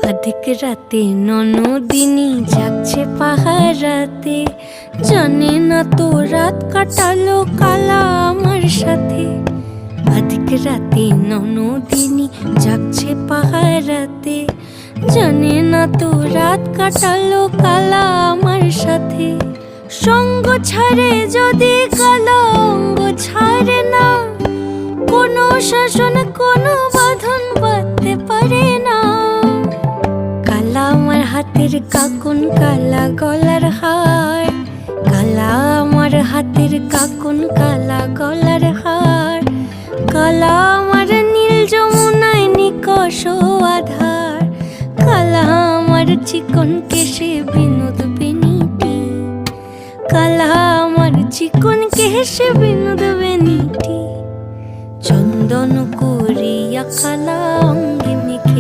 অধিক রাতে ননদিনী জাগছে পাহারাতে, জানে না তো রাত কাটালো কালা আমার সাথে। অধিক রাতে ননদিনী জাগছে পাহারাতে, জানে না তো রাত কাটালো কালা আমার সাথে। সঙ্গ ছাড়ে যদি কালা অঙ্গ ছাড়ে না, কোনো শাসন কোনো বাঁধন বাঁধতে পারে না। কালা আমার হাতের কাকুন কালা গলার হার, কালা আমার হাতের কাকুন কালা গলার হার। কালা আমার নীল যমুনায় নিকষ আধার, কালা আমার চিকন কেশে বিনোদ বেনিটি, কালা আমার চিকন কেশে বিনোদ বেনিটি। চন্দন করিয়া কালা